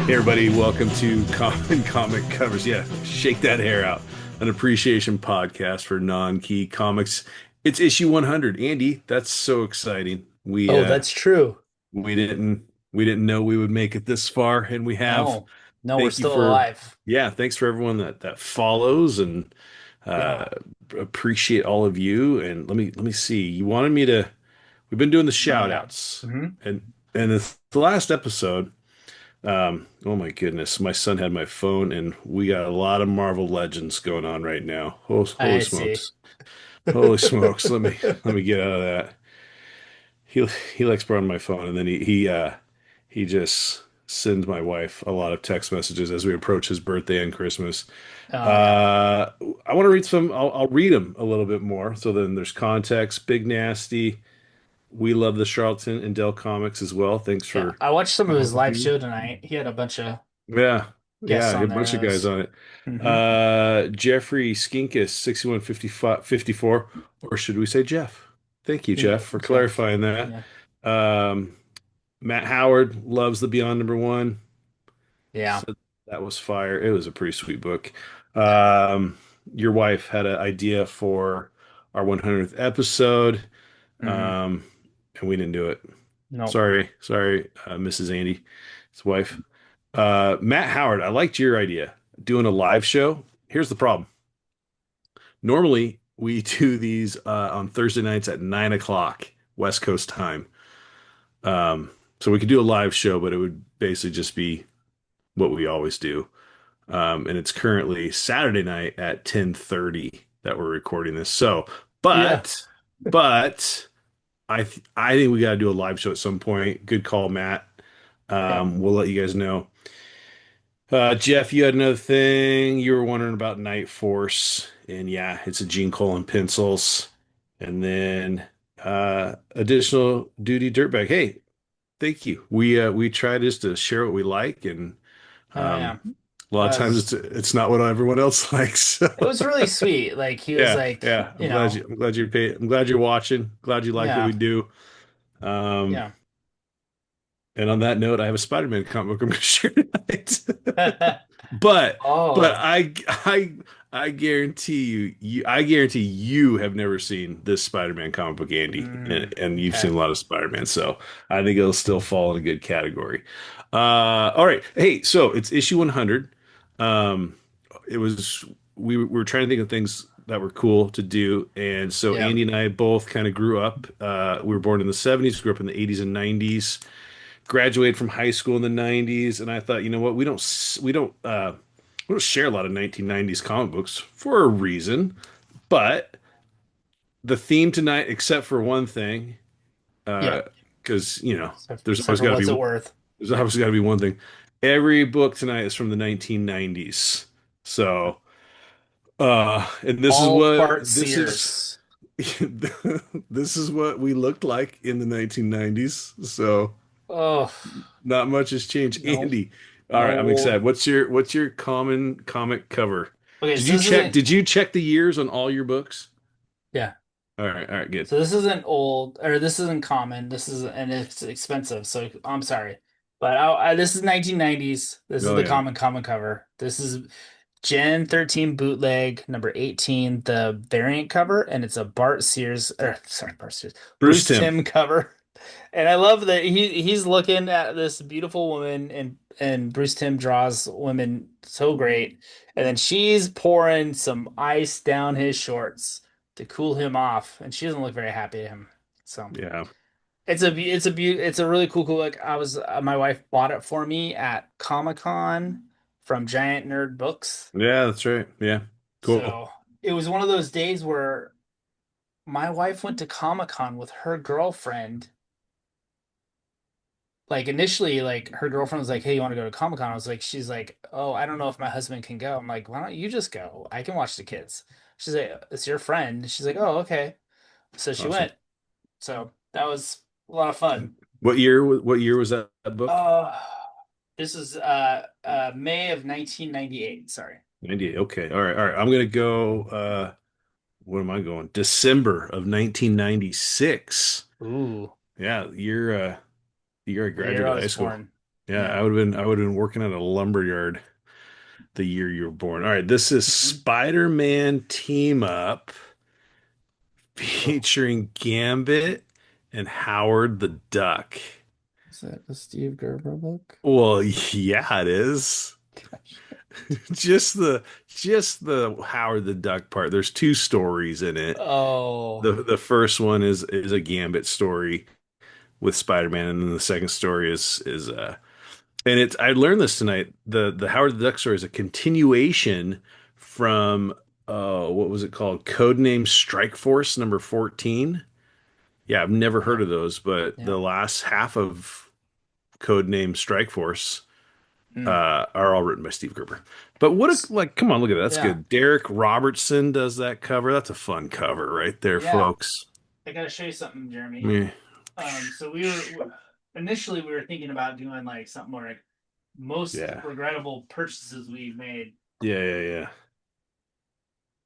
Hey everybody, welcome to Common Comic Covers. Yeah, shake that hair out. An appreciation podcast for non-key comics. It's issue 100. Andy, that's so exciting. We Oh, uh that's true. we didn't know we would make it this far, and we have. No, no, we're Thank you still for alive. yeah, thanks for everyone that follows and uh Yeah. appreciate all of you. And let me see. You wanted me to we've been doing the Oh, shout yeah. outs. hmm And the last episode. Oh my goodness, my son had my phone, and we got a lot of Marvel Legends going on right now. Holy I see. smokes, holy smokes! Let me get out of that. He likes borrowing my phone, and then he just sends my wife a lot of text messages as we approach his birthday and Christmas. Oh, yeah. Uh, I want to read some. I'll read them a little bit more. So then there's context. Big Nasty. We love the Charlton and Dell comics as well. Thanks Yeah. for I watched some of his live following. show tonight. He had a bunch of Yeah, guests yeah, a on there. bunch of That guys was, on it. hmm Jeffrey Skinkus, 6155 or should we say Jeff? Thank you, Yeah, Jeff, for Jeff. clarifying that. Yeah. Um, Matt Howard loves the Beyond number one. Yeah. Said that was fire. It was a pretty sweet book. Um, your wife had an idea for our 100th episode, hmm um, and we didn't do it. Nope. Sorry, Mrs. Andy, his wife. Matt Howard, I liked your idea. Doing a live show. Here's the problem. Normally, we do these on Thursday nights at 9 o'clock West Coast time. So we could do a live show, but it would basically just be what we always do. And it's currently Saturday night at 10:30 that we're recording this. So, Yeah. but I think we got to do a live show at some point. Good call, Matt. Yep. We'll let you guys know. Jeff, you had another thing. You were wondering about Night Force, and yeah, it's a Gene Colan pencils, and then additional duty dirtbag. Hey, thank you. We try just to share what we like, and Oh, yeah. a lot of That times was, it's not what everyone else likes. So, it was really sweet. Like, he was yeah, like, yeah. I'm glad you're paying. I'm glad you're watching. Glad you like what yeah, we do. Um, yeah. and on that note, I have a Spider-Man comic book I'm going to share tonight. But but Oh, I guarantee I guarantee you have never seen this Spider-Man comic book, Andy, and you've okay. seen a lot of Spider-Man, so I think it'll still fall in a good category. All right, hey, so it's issue 100. Um, it was we were trying to think of things that were cool to do, and so Yeah. Andy and I both kind of grew up. We were born in the 70s, grew up in the 80s and 90s, graduated from high school in the 90s, and I thought, you know what, we don't share a lot of 1990s comic books for a reason, but the theme tonight, except for one thing, Yeah. because there's Except always for got to what's it be worth? there's always got to be one thing. Every book tonight is from the 1990s. So, and All Bart this is Sears. this is what we looked like in the 1990s. So, Oh, not much has changed. no, Andy, all right, I'm no. excited. What's your common comic cover? Okay, Did so you this check isn't, did you check the years on all your books? yeah. All right, good. So this isn't old, or this isn't common. This is, and it's expensive. So I'm sorry, but this is 1990s. This is Oh the yeah. common cover. This is Gen 13 bootleg number 18, the variant cover, and it's a Bart Sears, or sorry, Bart Sears, Bruce Bruce Timm. Timm cover. And I love that he's looking at this beautiful woman, and Bruce Timm draws women so great. And then she's pouring some ice down his shorts to cool him off, and she doesn't look very happy at him. So Yeah. it's a really cool look. I was my wife bought it for me at Comic-Con from Giant Nerd Books. Yeah, that's right. Yeah. Cool. So it was one of those days where my wife went to Comic-Con with her girlfriend. Like initially, like her girlfriend was like, "Hey, you want to go to Comic Con?" I was like, "She's like, oh, I don't know if my husband can go." I'm like, "Why don't you just go? I can watch the kids." She's like, "It's your friend." She's like, "Oh, okay." So she Awesome. went. So that was a lot of fun. What year was that book? Uh, this is May of 1998. Sorry. 98. Okay. All right. All right. I'm gonna go what am I going? December of 1996. Ooh, Yeah, the year I the year I graduated high was school. born. Yeah, Yeah. I would have been working at a lumber yard the year you were born. All right, this is Mhm. Spider-Man team up Oh, featuring Gambit and Howard the Duck. is that a Steve Gerber book? Well, yeah, it is. Gosh. Just the Howard the Duck part. There's two stories in it. Oh, The first one is a Gambit story with Spider-Man, and then the second story is and it's I learned this tonight. The Howard the Duck story is a continuation from what was it called? Codename Strike Force number 14. Yeah, I've never heard yeah, of those, but yeah. the last half of Codename Strike Force Mm. are all written by Steve Gerber. But what a like, come on, look at that. That's Yeah, good. Derek Robertson does that cover. That's a fun cover right there, yeah. folks. I gotta show you something, Jeremy. Yeah, So we were initially we were thinking about doing like something more like most yeah, regrettable purchases we've made. yeah.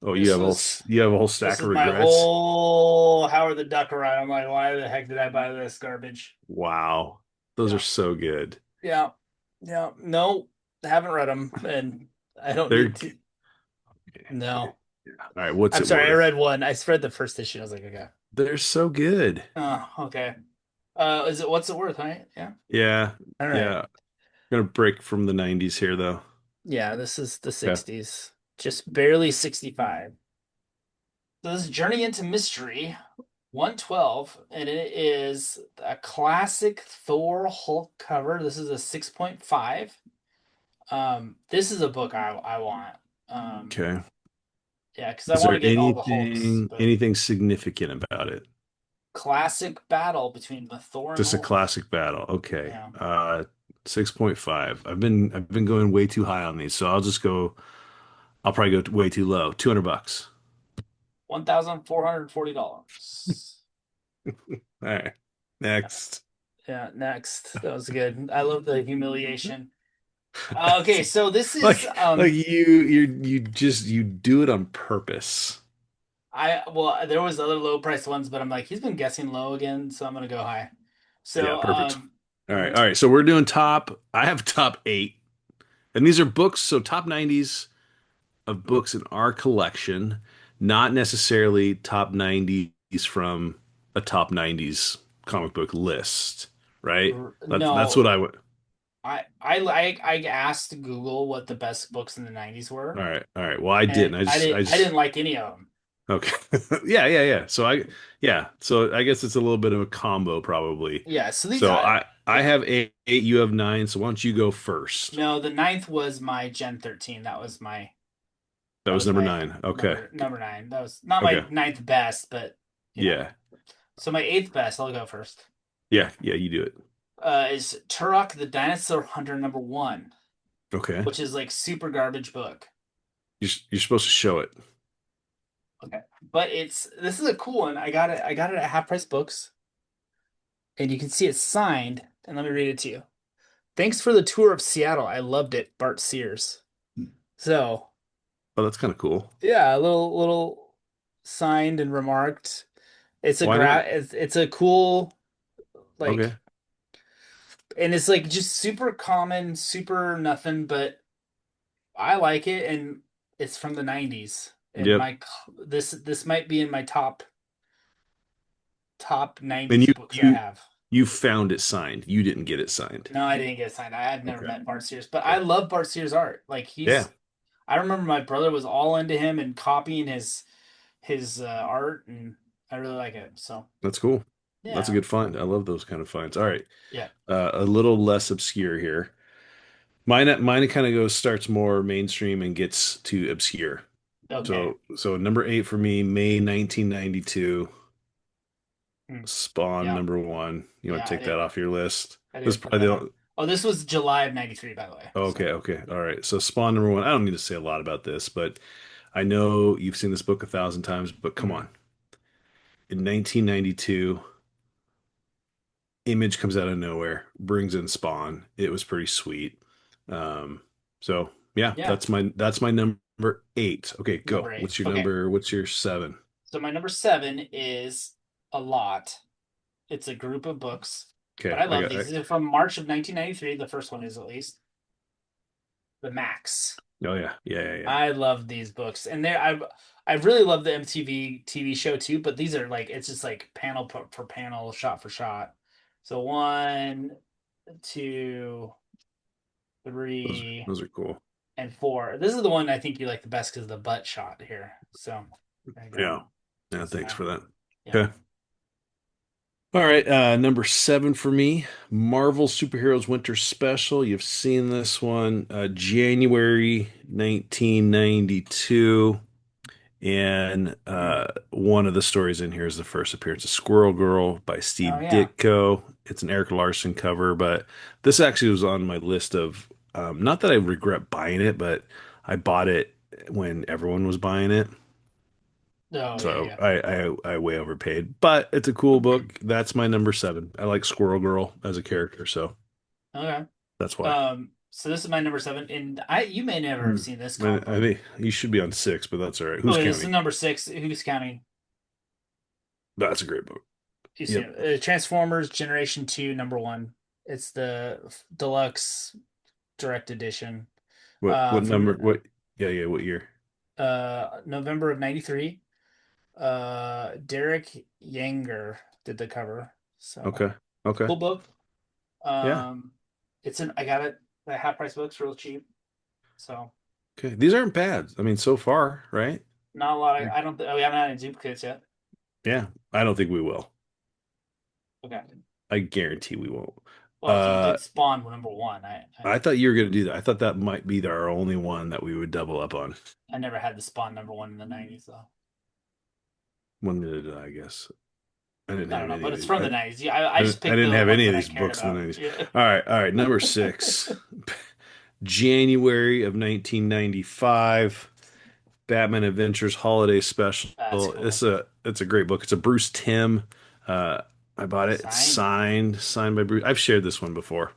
Oh, This was you have a whole this stack of is my regrets. whole Howard the Duck run. I'm like, why the heck did I buy this garbage? Wow, those are Yeah, so good. yeah, yeah. No, haven't read them, and I don't They're need to. No, yeah. All right. What's I'm it sorry. I worth? read one. I read the first issue. I was like, okay. They're so good. Oh, okay. Is it what's it worth, right? Yeah. Yeah, All right. yeah. Gonna break from the 90s here though. Yeah, this is the Okay. 60s. Just barely 65. So this is Journey into Mystery 112, and it is a classic Thor Hulk cover. This is a 6.5. This is a book I want. Um, Okay. yeah, because I Is want there to get all the Hulks, but anything significant about it? classic battle between the Thor and Just a Hulk. classic battle. Okay. Yeah. 6.5. I've been going way too high on these, so I'll probably go way too low. 200 bucks. $1,440. All right. Next. Yeah, next. That was good. I love the humiliation. Okay, so this is Like you do it on purpose. I well there was other low priced ones, but I'm like he's been guessing low again, so I'm gonna go high. Yeah, So perfect. All right. mhm. All right. So we're doing top. I have top 8. And these are books, so top 90s of books in our collection, not necessarily top 90s from a top 90s comic book list, right? That's what No, I would. I asked Google what the best books in the 90s were, All right. All right. Well, I didn't. and I I just didn't like any of them. okay. Yeah. Yeah. So I guess it's a little bit of a combo probably. Yeah, so these So I yeah. have 8, you have 9, so why don't you go first? No, the ninth was my Gen 13. That That was was number my 9. Okay. number nine. That was not my Okay. ninth best, but you know. Yeah. So my eighth best, I'll go first. Yeah, you do it. Is Turok the Dinosaur Hunter number one, Okay. which is like super garbage book. You're supposed to show it. Okay. But this is a cool one. I got it at Half Price Books, and you can see it's signed. And let me read it to you. Thanks for the tour of Seattle. I loved it, Bart Sears. So Oh, that's kind of cool. yeah, a little signed and remarked. Why not? It's a cool Okay. like and it's like just super common, super nothing, but I like it and it's from the 90s. And Yep. my this might be in my top And 90s books I have. you found it signed. You didn't get it signed. No, I didn't get signed. I've never Okay. met Bart Sears, but I Okay. love Bart Sears art. Like Yeah, I remember my brother was all into him and copying his art, and I really like it. So that's cool. That's a yeah, good find. I love those kind of finds. All right. yeah, A little less obscure here. Mine kind of goes starts more mainstream and gets to obscure. okay, So number 8 for me, May 1992, hmm. Spawn Yeah, number 1. You want yeah. to take that off your list? I This is didn't put probably that the on. Oh, this was July of '93, by the way. So okay. All right. So Spawn number 1. I don't need to say a lot about this, but I know you've seen this book 1,000 times, but come mhm. on. In 1992, Image comes out of nowhere, brings in Spawn. It was pretty sweet. Um, so yeah, Yeah, that's my number 8. Okay, go. number eight. What's your Okay, number? What's your 7? so my number seven is a lot. It's a group of books. But Okay, I I love got. these. These are from March of 1993. The first one is at least the Max. Oh yeah, yeah, yeah, yeah. I love these books, and I really love the MTV TV show too. But these are like it's just like panel for panel, shot for shot. So one, two, Those three, those are cool. and four. This is the one I think you like the best because of the butt shot here. So there you go. Yeah, yeah. So Thanks for that. yeah. Okay. All right, number 7 for me, Marvel Superheroes Winter Special. You've seen this one, January 1992. And Hmm. one of the stories in here is the first appearance of Squirrel Girl by Oh Steve yeah. Ditko. It's an Eric Larson cover, but this actually was on my list of, not that I regret buying it, but I bought it when everyone was buying it. Oh yeah, So yeah. I way overpaid, but it's a cool book. That's my number 7. I like Squirrel Girl as a character, so Okay. that's why. So this is my number seven, and I you may never have Hmm. seen this comic I book. think you should be on 6, but that's all right. Who's Okay, this is counting? number six. Who's counting? That's a great book. You see Yep. it. Transformers Generation 2, number one. It's the deluxe direct edition. What From number? What? Yeah, yeah. What year? November of '93. Derek Yanger did the cover. So Okay. Okay. cool book. Yeah. Um, it's an I got it at half price books, real cheap. So Okay. These aren't bad. I mean, so far, right? not a lot of I don't we haven't had any duplicates yet. Yeah. I don't think we will. Okay. I guarantee we won't. Well, if you Uh, did Spawn number one, I thought you were gonna do that. I thought that might be our only one that we would double up on. I never had the Spawn number one in the '90s though. One did I guess. I didn't I don't have know, any but of it's these. from the '90s. Yeah, I just I picked didn't the have ones any of that I these cared books in the about. 90s. Yeah. All right. All right. Number 6, January of 1995. Batman Adventures Holiday Special. That's cool. It's a great book. It's a Bruce Timm. Uh, I bought it. It's Signed. signed by Bruce. I've shared this one before.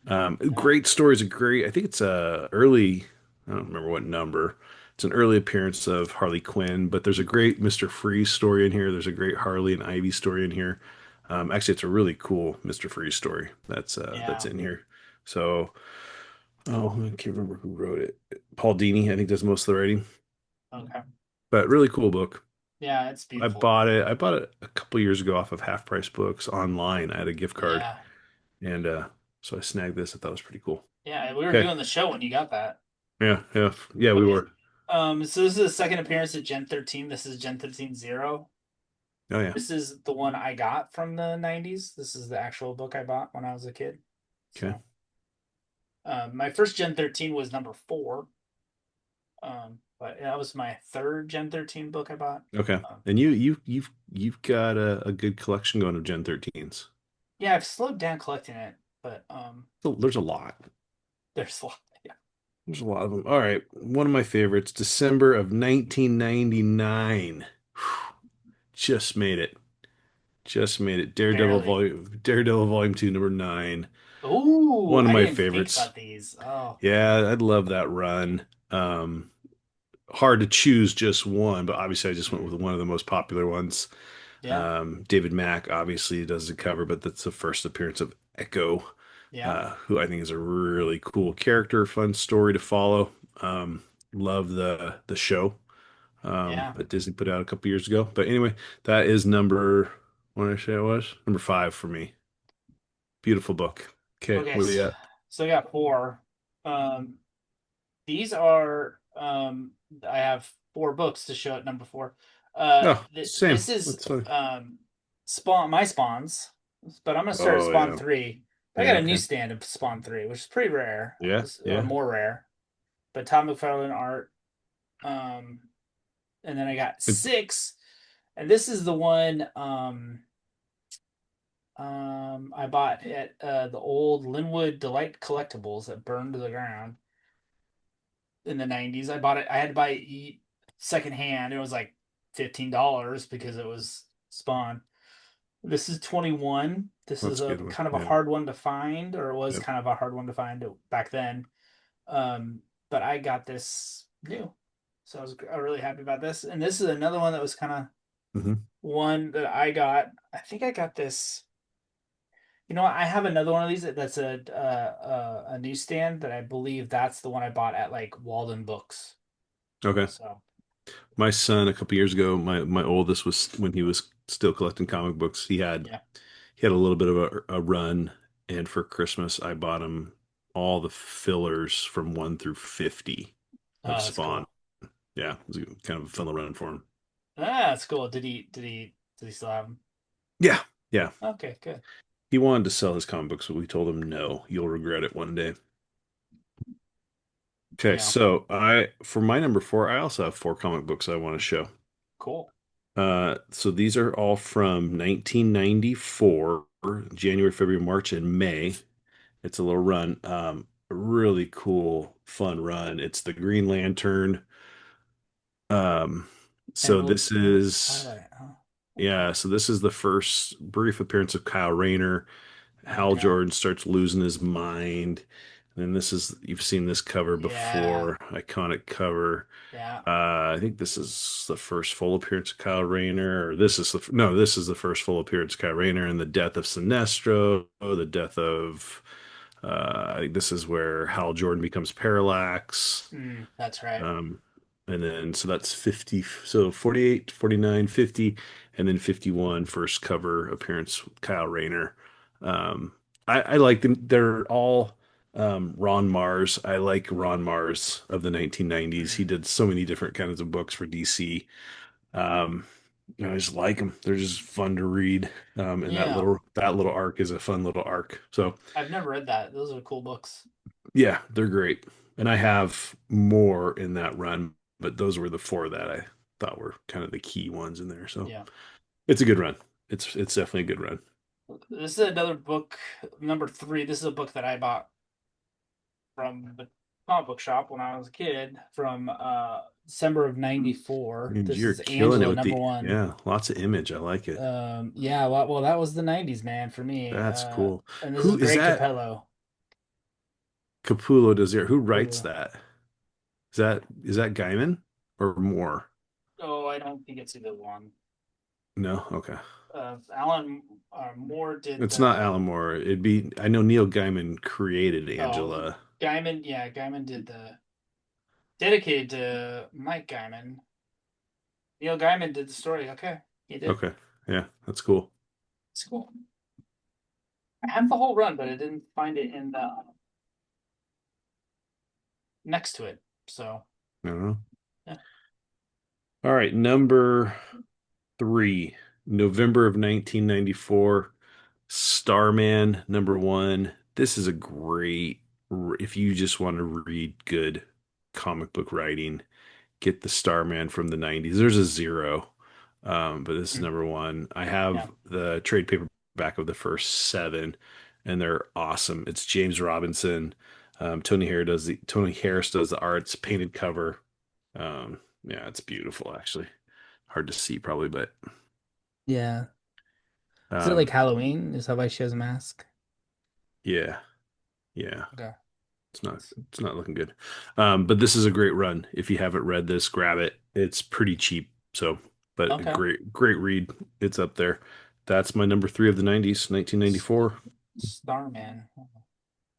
Yeah. Great stories. A great. I think it's a early. I don't remember what number. It's an early appearance of Harley Quinn, but there's a great Mr. Freeze story in here. There's a great Harley and Ivy story in here. Actually, it's a really cool Mr. Freeze story that's Yeah. in here. So, oh, I can't remember who wrote it. Paul Dini, I think, does most of the writing. Okay. But really cool book. Yeah, it's I beautiful. bought it. I bought it a couple years ago off of Half Price Books online. I had a gift card, Yeah. and so I snagged this. I thought it was pretty cool. Yeah, we were Okay. doing the show when you got that. Yeah, yeah, yeah. We Okay. were. So this is the second appearance at Gen 13. This is Gen 13 Zero. Oh yeah. This is the one I got from the '90s. This is the actual book I bought when I was a kid. Okay. So, my first Gen 13 was number four. But that was my third Gen 13 book I bought. Okay. Um, And you've got a good collection going of Gen 13s. yeah, I've slowed down collecting it, but So there's a lot. there's a lot. Yeah. There's a lot of them. All right. One of my favorites, December of 1999. Just made it. Just made it. Barely. Daredevil Volume 2, number 9. Ooh, One of I my didn't think favorites. about these. Oh, Yeah, I'd love that run. Hard to choose just one, but obviously I just went with mhm. one of the most popular ones. Yeah, David Mack obviously does the cover, but that's the first appearance of Echo, yeah, who I think is a really cool character, fun story to follow. Love the show yeah. that Disney put out a couple years ago. But anyway, that is number what did I say it was? Number 5 for me. Beautiful book. Okay, Okay, what do you got? so I got four. Um, these are I have four books to show at number four. Oh, This same. is That's fine. Spawn my Spawns, but I'm gonna start at Oh Spawn yeah. three. I Yeah, got a okay. newsstand of Spawn three, which is pretty rare, Yeah, or yeah. more rare. But Todd McFarlane art. Um, and then I got six, and this is the one I bought at the old Linwood Delight Collectibles that burned to the ground in the '90s. I bought it. I had to buy it secondhand. It was like $15 because it was Spawn. This is 21. This is That's a a good one. kind of a Yeah. hard one to find, or it was Yep. kind of a hard one to find back then. But I got this new, so I was really happy about this. And this is another one that was kind of Hmm. one that I got. I think I got this. You know what? I have another one of these that's a newsstand that I believe that's the one I bought at like Walden Books. Okay. So My son, a couple years ago, my oldest was when he was still collecting comic books. yeah. He had a little bit of a run, and for Christmas, I bought him all the fillers from 1 through 50 of Oh, that's Spawn. cool. Yeah, it was kind of a fun little run for him. Ah, that's cool. Did he still have them? Yeah, yeah. Okay, good. He wanted to sell his comic books, but we told him no. You'll regret it one day. Okay, Yeah, so I for my number four, I also have four comic books I want to show. cool. So these are all from 1994, January, February, March, and May. It's a little run. A really cool, fun run. It's the Green Lantern. Um, And so this blue is Twilight. Oh, okay. yeah, so this is the first brief appearance of Kyle Rayner. Hal Okay. Jordan starts losing his mind. And then this is you've seen this cover Yeah. before, iconic cover. Yeah. I think this is the first full appearance of Kyle Rayner, or this is the no, this is the first full appearance of Kyle Rayner, and the death of Sinestro, the death of I think this is where Hal Jordan becomes Parallax. That's right. Um, and then so that's 50, so 48, 49, 50, and then 51 first cover appearance with Kyle Rayner. Um, I like them. They're all Ron Mars. I like Ron Mars of the 1990s. He Mm. did so many different kinds of books for DC. Um, I just like them. They're just fun to read. And Yeah. that little arc is a fun little arc. So I've never read that. Those are cool books. yeah, they're great. And I have more in that run, but those were the four that I thought were kind of the key ones in there. So Yeah. it's a good run. It's definitely a good run. This is another book, number three. This is a book that I bought from the comic book shop when I was a kid from December of '94. And This you're is killing it Angela with number the one. yeah, lots of image. I like it. Yeah, well, that was the '90s, man, for me. That's cool. And this is Who is Greg that? Capello. Capullo does there? Who writes Capullo. that? Is that Gaiman or more? Oh, I don't think it's either one. No, okay. Alan Moore did It's not the. Alan Moore. It'd be I know Neil Gaiman created Oh, Angela. Gaiman. Yeah, Gaiman did the dedicated to Mike Gaiman. Neil Gaiman did the story. Okay, he did. Okay. Yeah, that's cool. It's cool. I have the whole run, but I didn't find it in the next to it. So I don't know. yeah. All right, number three, November of 1994, Starman number one. This is a great, if you just want to read good comic book writing, get the Starman from the 90s. There's a zero, but this is Mm, number one. I yeah. have the trade paperback of the first seven, and they're awesome. It's James Robinson. Tony Harris does the arts, painted cover. Yeah, it's beautiful actually. Hard to see probably, but Yeah. Is it like um, Halloween? Is that why she has a mask? yeah, yeah. Okay. It's not looking good. But this is a great run. If you haven't read this, grab it. It's pretty cheap, so but a Okay. great read. It's up there. That's my number three of the 90s, S- 1994. Starman.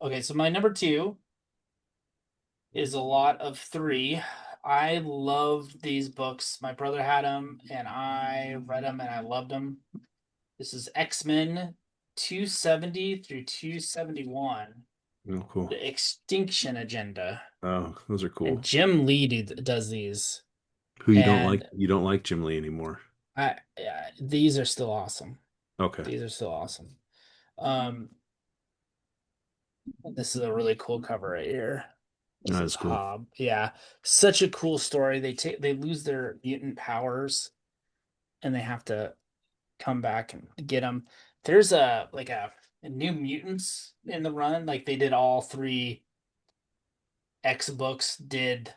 Okay, so my number two is a lot of three. I love these books. My brother had them, and I read them, and I loved them. This is X-Men 270 through 271, Oh, cool. The Extinction Agenda. Oh, those are And cool. Jim Lee does these. Who you don't like? And You don't like Jim Lee anymore. these are still awesome. Okay. These are still awesome. Um, this is a really cool cover right here. This is That's cool. Hob. Yeah, such a cool story. They lose their mutant powers and they have to come back and get them. There's a new mutants in the run. Like they did all three X books did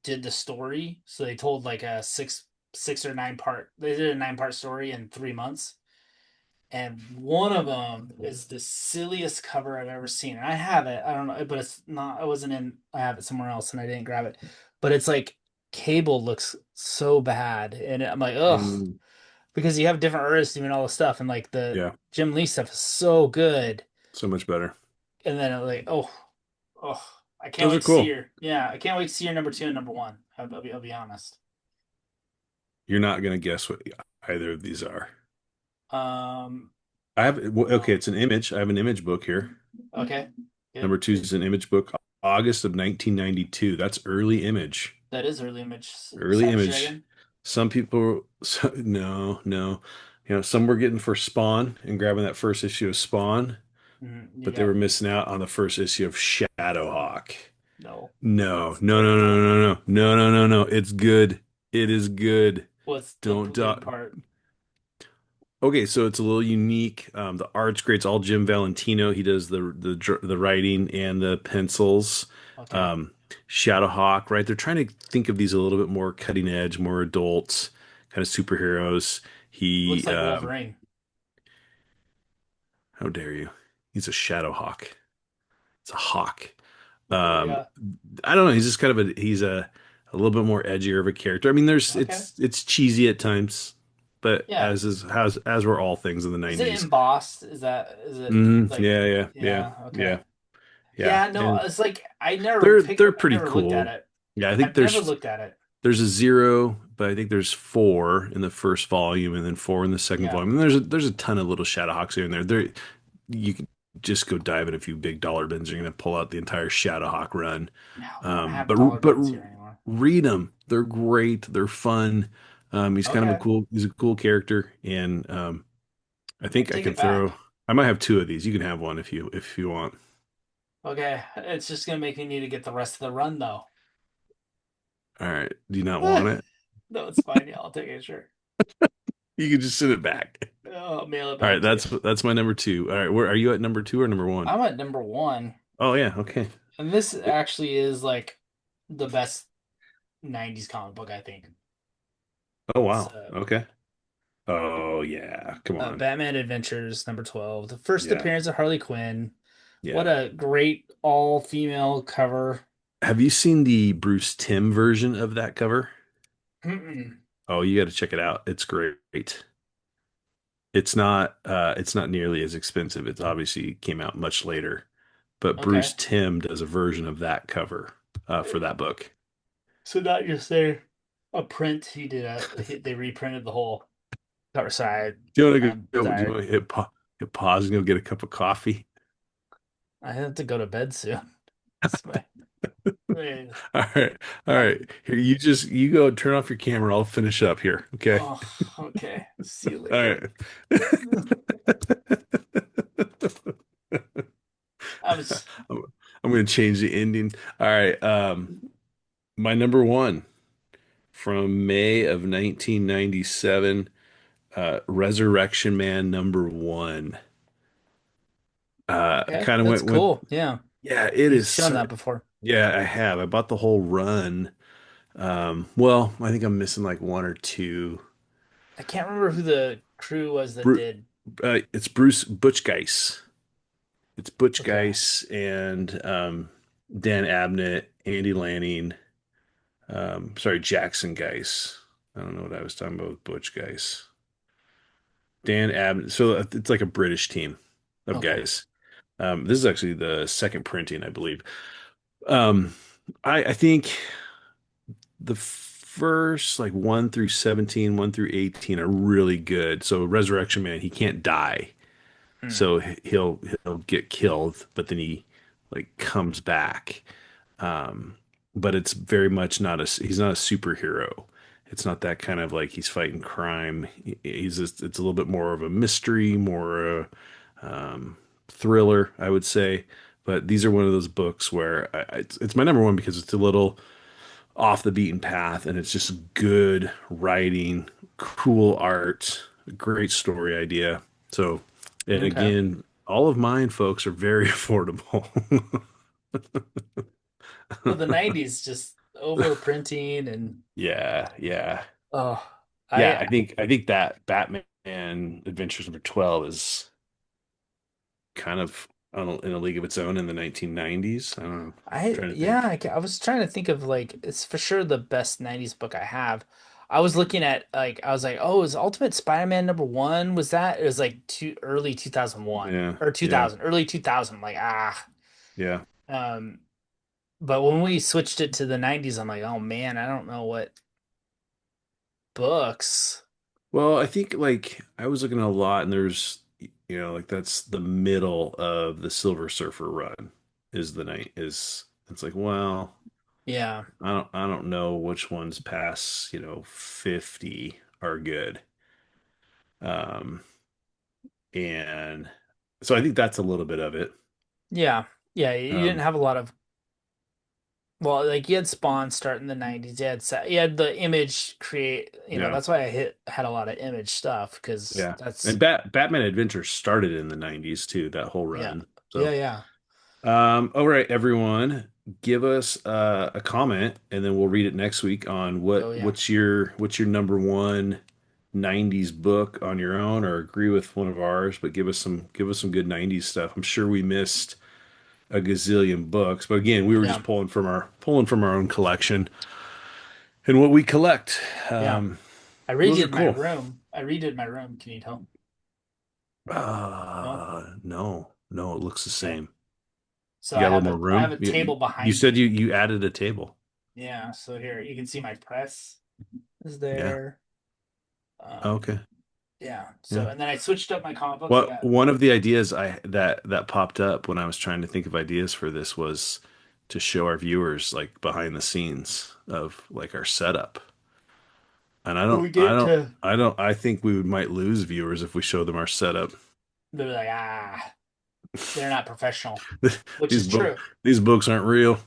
the story. So they told like a six or nine part. They did a 9-part story in 3 months. And one of them is the silliest cover I've ever seen. And I have it. I don't know, but it's not. I wasn't in. I have it somewhere else, and I didn't grab it. But it's like Cable looks so bad, and I'm like, ugh. Mm. because you have different artists doing all the stuff, and like the Yeah, Jim Lee stuff is so good. so much better. And then like, oh, I can't Those are wait to see cool. her. Yeah, I can't wait to see her number two and number one. I'll be honest. You're not gonna guess what either of these are. Um, I have okay, no. it's an image. I have an image book here. Okay, good. Number two is an image book, August of 1992. That's early image. That is early image. Early Savage image. Dragon. Some people, no, no. Some were getting for Spawn and grabbing that first issue of Spawn, You but they got were missing out on the first issue of Shadowhawk. no. No, That's no, no, no, terrible. no, no, no, no, no, no. It's good. It is good. What's the Don't good doubt. part? Okay, so it's a little unique. The art's great. It's all Jim Valentino. He does the writing and the pencils. Okay. Um, Shadowhawk, right? They're trying to think of these a little bit more cutting edge, more adults, kind of superheroes. Looks He, like Wolverine. how dare you? He's a Shadowhawk. It's a hawk. Well, Um, yeah. I don't know. He's just kind of a little bit more edgier of a character. I mean, there's Okay. it's cheesy at times, but Yeah. as were all things in the Is it 90s. embossed? Is it like Yeah, yeah, yeah, yeah, okay. yeah, yeah. Yeah, no, And it's like they're I pretty never looked at cool. it. Yeah, I think I've never looked at it. there's a zero, but I think there's four in the first volume and then four in the second Yeah. volume. And there's a ton of little Shadowhawks here and there. You can just go dive in a few big dollar bins. You're gonna pull out the entire Shadowhawk run. No, we don't have But dollar bins here anymore. read them. They're great. They're fun. He's kind of a Okay. cool. He's a cool character, and I Might think I take can it back. throw. I might have two of these. You can have one if you want. Okay. It's just gonna make me need to get the rest of the run though. All right. Do you not want it? No, it's fine. Yeah, I'll take it, sure. You can just send it back. I'll mail it All right. back to you. That's my number two. All right. Where are you at number two or number one? I'm at number one, Oh yeah. Okay. and this actually is like the best 90s comic book, I think. Oh It's wow. Okay. Oh yeah. Come on. Batman Adventures number 12, the first Yeah. appearance of Harley Quinn. What Yeah. a great all-female cover. Have you seen the Bruce Timm version of that cover? Mm-mm. Oh, you got to check it out. It's great. It's not nearly as expensive. It's obviously came out much later, but Okay. Bruce Timm does a version of that cover for that book. So not just a print. They reprinted the whole cover side. Do you want to I'm go? Do you tired. want to hit pause and go get a cup of coffee? I have to go to bed soon. It's my- All right, all I'm right. Here, you go turn off your camera. I'll finish up here. Okay. oh okay. See you All later. right. I was I'm, I'm going to change the ending. All right. My number one from May of 1997, Resurrection Man number one. okay. Kind of That's went with, cool. Yeah. yeah, it You've is. shown that before. Yeah, I have. I bought the whole run. Well, I think I'm missing like one or two. I can't remember who the crew was that Bru did. it's Bruce Butch Guice. It's Butch Okay. Guice and Dan Abnett, Andy Lanning. Sorry, Jackson Guice. I don't know what I was talking about with Butch Guice. Dan Abnett. So it's like a British team of Okay. guys. This is actually the second printing, I believe. Um, I think the first like 1 through 17, 1 through 18 are really good. So Resurrection Man, he can't die. Hmm. So he'll get killed, but then he like comes back. Um, but it's very much not he's not a superhero. It's not that kind of like he's fighting crime. He's just it's a little bit more of a mystery, more thriller, I would say. But these are one of those books where it's my number one because it's a little off the beaten path and it's just good writing, cool art, great story idea. So, and Okay. again, all of mine, folks, are very affordable. Well, the 90s just overprinting and Yeah, yeah. oh, Yeah, I I think that Batman Adventures number 12 is kind of in a league of its own in the 1990s. I don't know. I trying to yeah, think. I was trying to think of like it's for sure the best 90s book I have. I was looking at like I was like, oh, is Ultimate Spider-Man #1? Was that? It was like early 2001 Yeah, or yeah, 2000, early 2000. I'm like, ah. yeah. Um, but when we switched it to the 90s, I'm like, oh man, I don't know what books. Well, I think like I was looking at a lot, and there's like that's the middle of the Silver Surfer run is the night is it's like, well, Yeah, I don't know which ones past 50 are good. Um, and so I think that's a little bit of it. yeah, yeah. You didn't Um, have a lot of well, like you had Spawn start in the 90s. You had the Image create. yeah, That's why I had a lot of Image stuff because yeah. that's And Batman Adventures started in the 90s too, that whole yeah, run. yeah, So yeah. all right, everyone, give us a comment, and then we'll read it next week on Oh yeah, what's your number one 90s book on your own, or agree with one of ours, but give us some good 90s stuff. I'm sure we missed a gazillion books, but again, we were yeah, just pulling from our own collection and what we collect. yeah. I Those are redid my cool. room. I redid my room. Can you tell? No. No, no, it looks the Okay. same. So You got a little more I have room. a You, table you behind said you me. you added a table. Yeah. So here you can see my press is Yeah. there. Um, Okay. yeah. Yeah. So and then I switched up my comic books. I What got one of the ideas I that popped up when I was trying to think of ideas for this was to show our viewers like behind the scenes of like our setup. And I when don't we I get don't to I don't I think we might lose viewers if we show them our setup. they're like they're not professional, which These is book true. these books aren't real.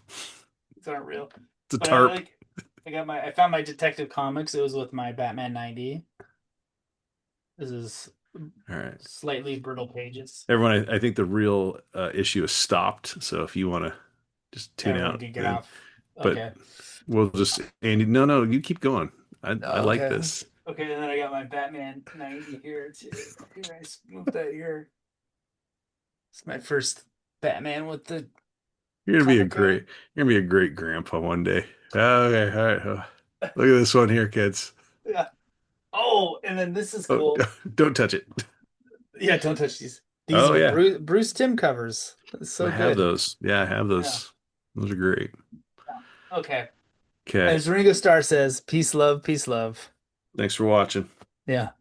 These aren't real. It's a But I tarp. like I found my Detective Comics. It was with my Batman 90. This is All right. slightly brittle pages. Everyone, I think the real issue is stopped. So if you want to just tune Everyone out, can get then, off. but Okay. we'll just, Andy, no, you keep going. I like Okay. this. Okay, and then I got my Batman 90 here too. Here, I moved that here. It's my first Batman with the You're gonna be a comic great, on. you're gonna be a great grandpa one day. Okay, all right. Look at this one here, kids. Yeah. Oh, and then this is Oh, cool. don't touch it. Yeah, don't touch these. These Oh are yeah, Bruce Timm covers. It's I so have good. those. Yeah, I have Yeah. those. Those are great. Yeah. Okay. Okay, As Ringo Starr says, peace, love, peace, love. thanks for watching. Yeah.